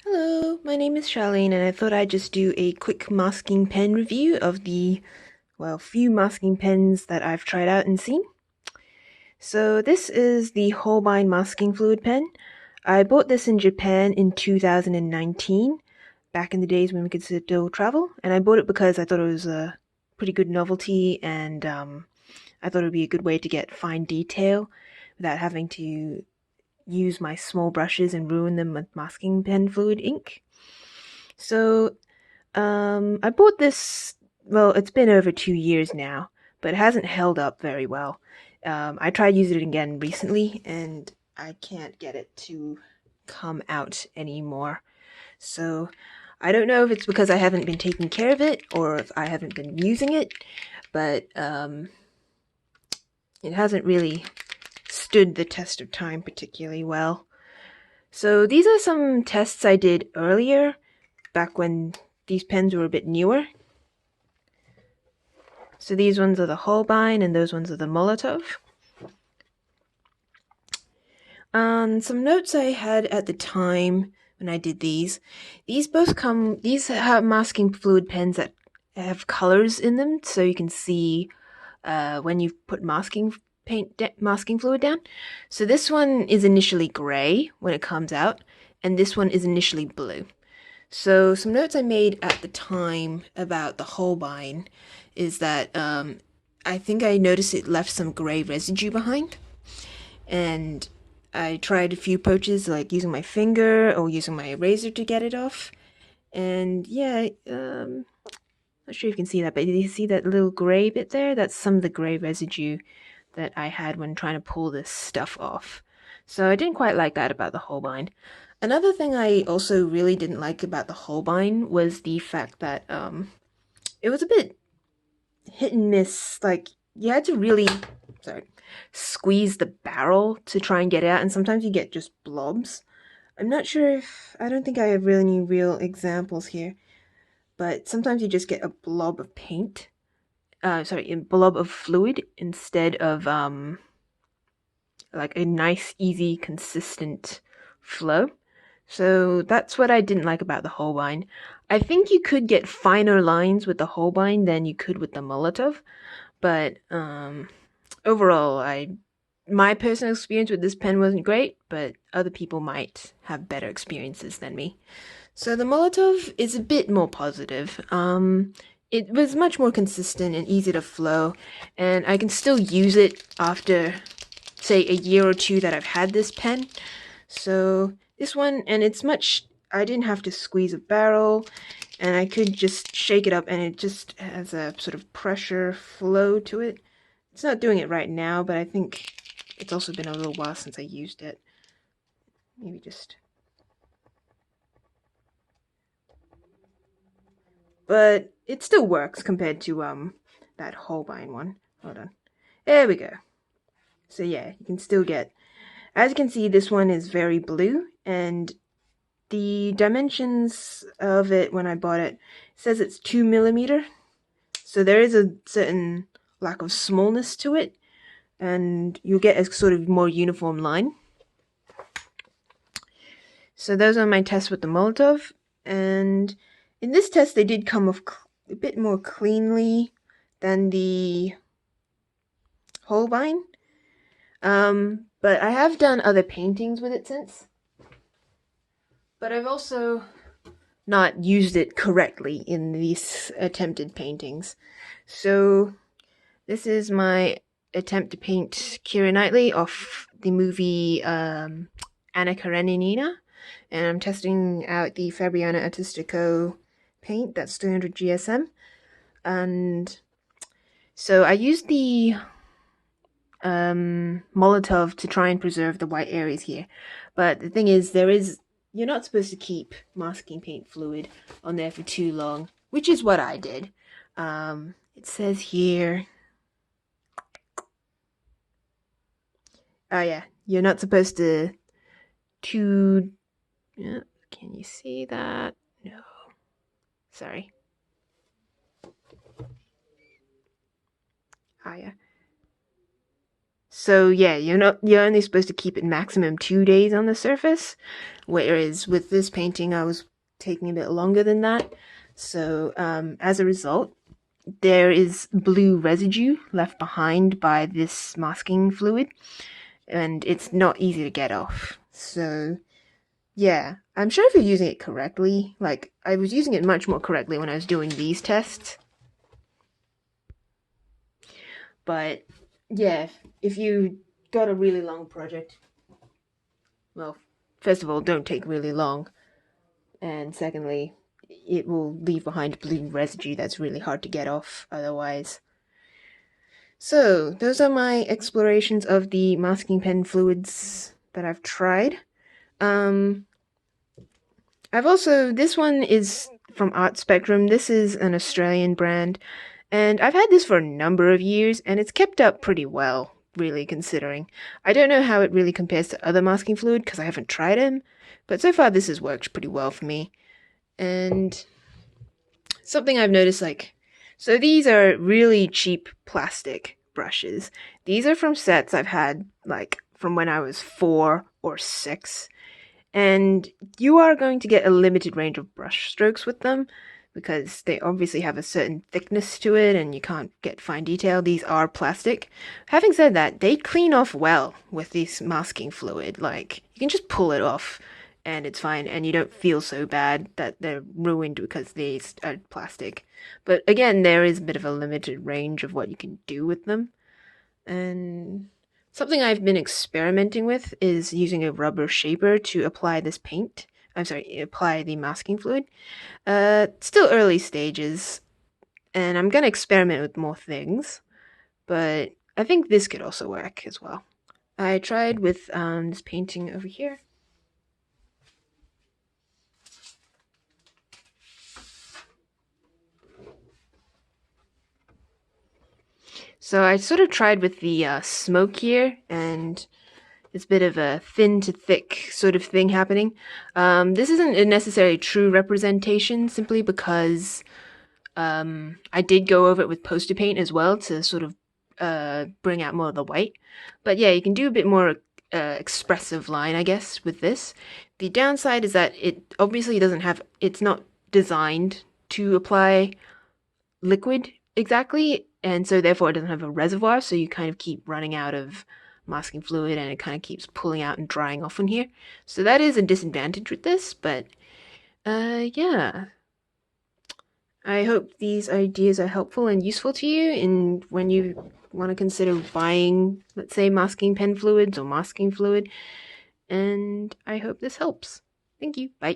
Hello, my name is Charlene, and I thought I'd just do a quick masking pen review of the, few masking pens that I've tried out and seen. So, this is the Holbein masking fluid pen. I bought this in Japan in 2019, back in the days when we could still travel, and I bought it because I thought it was a pretty good novelty, and I thought it would be a good way to get fine detail without having to use my small brushes and ruin them with masking pen fluid ink. So, I bought this, it's been over 2 years now, but it hasn't held up very well. I tried using it again recently, and I can't get it to come out anymore. So, I don't know if it's because I haven't been taking care of it or if I haven't been using it, but it hasn't really stood the test of time particularly well. So, these are some tests I did earlier, back when these pens were a bit newer. So these ones are the Holbein and those ones are the Molotow. Some notes I had at the time when I did these. These have masking fluid pens that have colors in them, so you can see when you've put masking fluid down. So this one is initially gray when it comes out, and this one is initially blue. So some notes I made at the time about the Holbein is that I think I noticed it left some gray residue behind, and I tried a few approaches like using my finger or using my eraser to get it off. And yeah, not sure if you can see that, but you see that little gray bit there? That's some of the gray residue that I had when trying to pull this stuff off. So I didn't quite like that about the Holbein. Another thing I also really didn't like about the Holbein was the fact that it was a bit hit and miss. Like you had to really, sorry, squeeze the barrel to try and get it out, and sometimes you get just blobs. I'm not sure if I don't think I have really any real examples here, but sometimes you just get a blob of paint. A blob of fluid instead of like a nice, easy, consistent flow. So that's what I didn't like about the Holbein. I think you could get finer lines with the Holbein than you could with the Molotov, but overall, I my personal experience with this pen wasn't great, but other people might have better experiences than me. So the Molotov is a bit more positive. It was much more consistent and easy to flow, and I can still use it after, say, a year or two that I've had this pen. So this one, and it's much, I didn't have to squeeze a barrel, and I could just shake it up, and it just has a sort of pressure flow to it. It's not doing it right now, but I think it's also been a little while since I used it. Maybe just. But it still works compared to that Holbein one. Hold on. There we go. So yeah, you can still get. As you can see, this one is very blue, and the dimensions of it when I bought it says it's 2 millimeter. So there is a certain lack of smallness to it, and you'll get a sort of more uniform line. So those are my tests with the Molotov, and in this test they did come off a bit more cleanly than the Holbein. But I have done other paintings with it since. But I've also not used it correctly in these attempted paintings. So this is my attempt to paint Keira Knightley off the movie Anna Karenina, and I'm testing out the Fabriano Artistico paint, that's 300 GSM, and so I used the Molotov to try and preserve the white areas here, but the thing is, you're not supposed to keep masking paint fluid on there for too long, which is what I did. It says here, oh yeah, you're not supposed to yeah, can you see that? No. Sorry. Ah, yeah. So yeah, you're only supposed to keep it maximum 2 days on the surface, whereas with this painting I was taking a bit longer than that. So as a result, there is blue residue left behind by this masking fluid, and it's not easy to get off. So yeah, I'm sure if you're using it correctly, like I was using it much more correctly when I was doing these tests. But yeah, if you got a really long project, well, first of all, don't take really long, and secondly, it will leave behind blue residue that's really hard to get off otherwise. So, those are my explorations of the masking pen fluids that I've tried. Um, this one is from Art Spectrum. This is an Australian brand, and I've had this for a number of years, and it's kept up pretty well, really, considering. I don't know how it really compares to other masking fluid, because I haven't tried them, but so far this has worked pretty well for me. And something I've noticed, so these are really cheap plastic brushes. These are from sets I've had, from when I was 4 or 6. And you are going to get a limited range of brush strokes with them because they obviously have a certain thickness to it and you can't get fine detail. These are plastic. Having said that, they clean off well with this masking fluid. Like, you can just pull it off and it's fine, and you don't feel so bad that they're ruined because these are plastic. But again, there is a bit of a limited range of what you can do with them. And something I've been experimenting with is using a rubber shaper to apply this paint. I'm sorry, apply the masking fluid. Still early stages, and I'm gonna experiment with more things, but I think this could also work as well. I tried with this painting over here. So I sort of tried with the smoke here, and it's a bit of a thin to thick sort of thing happening. This isn't a necessarily true representation, simply because I did go over it with poster paint as well to sort of bring out more of the white. But yeah, you can do a bit more expressive line, I guess, with this. The downside is that it obviously doesn't have, it's not designed to apply liquid exactly, and so therefore it doesn't have a reservoir, so you kind of keep running out of masking fluid and it kind of keeps pulling out and drying off in here. So that is a disadvantage with this, but yeah. I hope these ideas are helpful and useful to you in when you want to consider buying, let's say, masking pen fluids or masking fluid. And I hope this helps. Thank you. Bye.